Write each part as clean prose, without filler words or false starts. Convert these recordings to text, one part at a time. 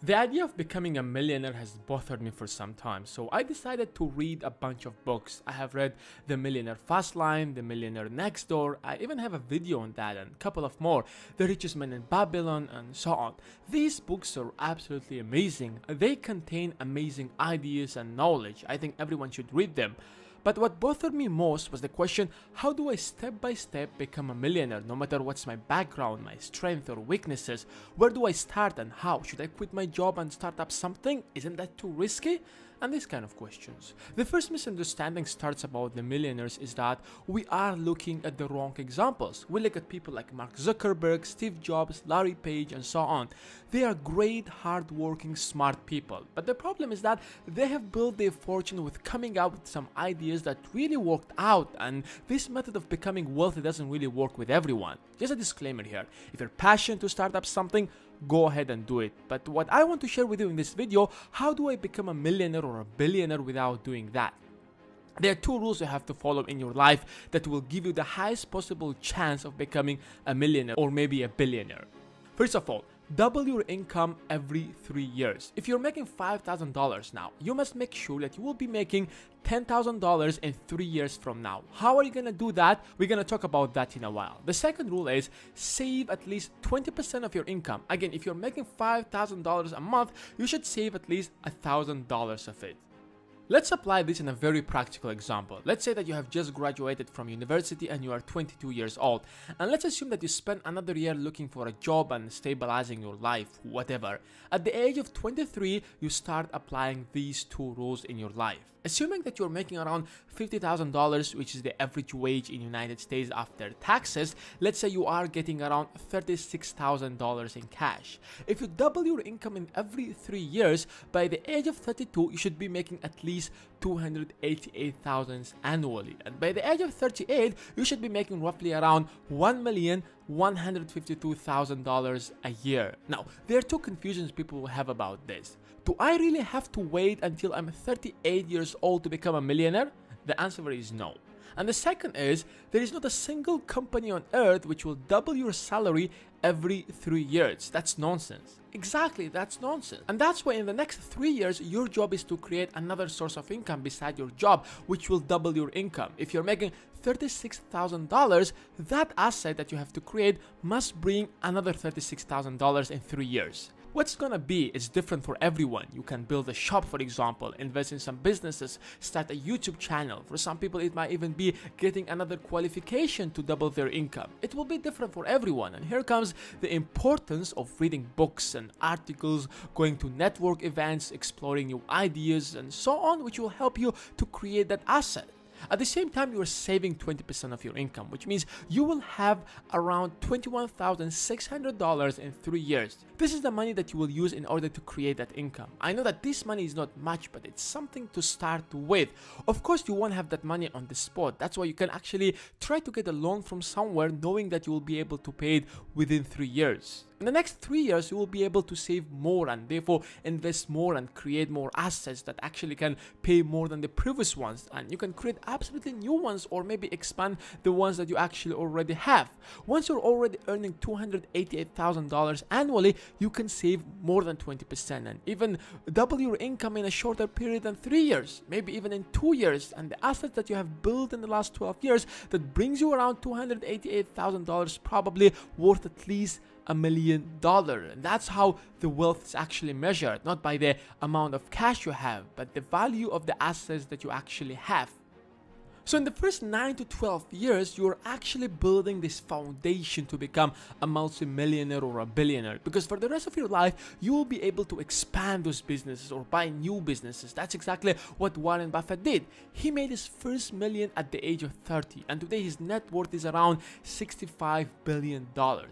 The idea of becoming a millionaire has bothered me for some time, so I decided to read a bunch of books. I have read The Millionaire Fastline, The Millionaire Next Door, I even have a video on that and a couple of more, The Richest Man in Babylon and so on. These books are absolutely amazing. They contain amazing ideas and knowledge. I think everyone should read them. But what bothered me most was the question, how do I step by step become a millionaire, no matter what's my background, my strength or weaknesses? Where do I start and how? Should I quit my job and start up something? Isn't that too risky? And these kind of questions. The first misunderstanding starts about the millionaires is that we are looking at the wrong examples. We look at people like Mark Zuckerberg, Steve Jobs, Larry Page and so on. They are great, hard-working, smart people. But the problem is that they have built their fortune with coming out with some ideas that really worked out, and this method of becoming wealthy doesn't really work with everyone. Just a disclaimer here. If you're passionate to start up something, go ahead and do it. But what I want to share with you in this video, how do I become a millionaire or a billionaire without doing that? There are two rules you have to follow in your life that will give you the highest possible chance of becoming a millionaire or maybe a billionaire. First of all, double your income every 3 years. If you're making $5,000 now, you must make sure that you will be making $10,000 in 3 years from now. How are you gonna do that? We're gonna talk about that in a while. The second rule is save at least 20% of your income. Again, if you're making $5,000 a month, you should save at least $1,000 of it. Let's apply this in a very practical example. Let's say that you have just graduated from university and you are 22 years old. And let's assume that you spend another year looking for a job and stabilizing your life, whatever. At the age of 23, you start applying these two rules in your life. Assuming that you're making around $50,000, which is the average wage in United States after taxes, let's say you are getting around $36,000 in cash. If you double your income in every 3 years, by the age of 32, you should be making at least $288,000 annually. And by the age of 38, you should be making roughly around $1,152,000 a year. Now, there are two confusions people will have about this. Do I really have to wait until I'm 38 years old to become a millionaire? The answer is no. And the second is, there is not a single company on earth which will double your salary every 3 years. That's nonsense. Exactly, that's nonsense. And that's why in the next 3 years, your job is to create another source of income beside your job, which will double your income. If you're making $36,000, that asset that you have to create must bring another $36,000 in 3 years. What's gonna be is different for everyone. You can build a shop, for example, invest in some businesses, start a YouTube channel. For some people, it might even be getting another qualification to double their income. It will be different for everyone. And here comes the importance of reading books and articles, going to network events, exploring new ideas, and so on, which will help you to create that asset. At the same time, you are saving 20% of your income, which means you will have around $21,600 in 3 years. This is the money that you will use in order to create that income. I know that this money is not much, but it's something to start with. Of course, you won't have that money on the spot. That's why you can actually try to get a loan from somewhere, knowing that you will be able to pay it within 3 years. In the next 3 years, you will be able to save more and therefore invest more and create more assets that actually can pay more than the previous ones. And you can create absolutely new ones or maybe expand the ones that you actually already have. Once you're already earning $288,000 annually, you can save more than 20% and even double your income in a shorter period than 3 years, maybe even in 2 years. And the assets that you have built in the last 12 years that brings you around $288,000 probably worth at least $1 million. And that's how the wealth is actually measured, not by the amount of cash you have, but the value of the assets that you actually have. So in the first 9 to 12 years, you're actually building this foundation to become a multi-millionaire or a billionaire, because for the rest of your life, you will be able to expand those businesses or buy new businesses. That's exactly what Warren Buffett did. He made his first million at the age of 30, and today his net worth is around $65 billion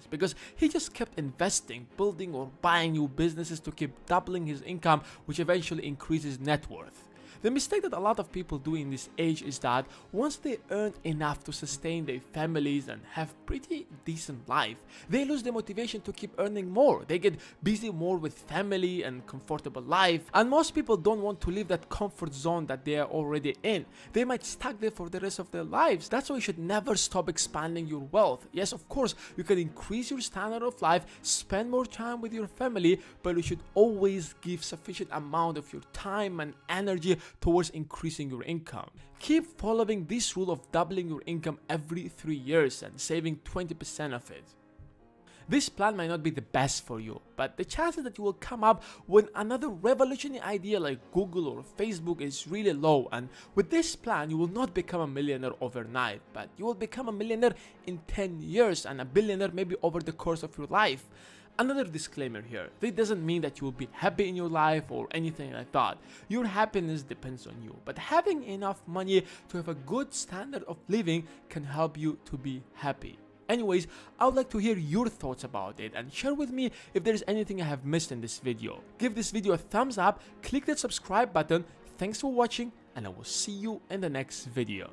because he just kept investing, building or buying new businesses to keep doubling his income, which eventually increases net worth. The mistake that a lot of people do in this age is that once they earn enough to sustain their families and have pretty decent life, they lose the motivation to keep earning more. They get busy more with family and comfortable life, and most people don't want to leave that comfort zone that they are already in. They might stuck there for the rest of their lives. That's why you should never stop expanding your wealth. Yes, of course, you can increase your standard of life, spend more time with your family, but you should always give sufficient amount of your time and energy towards increasing your income. Keep following this rule of doubling your income every 3 years and saving 20% of it. This plan might not be the best for you, but the chances that you will come up with another revolutionary idea like Google or Facebook is really low, and with this plan you will not become a millionaire overnight, but you will become a millionaire in 10 years and a billionaire maybe over the course of your life. Another disclaimer here, this doesn't mean that you will be happy in your life or anything like that. Your happiness depends on you, but having enough money to have a good standard of living can help you to be happy. Anyways, I would like to hear your thoughts about it and share with me if there is anything I have missed in this video. Give this video a thumbs up, click that subscribe button. Thanks for watching, and I will see you in the next video.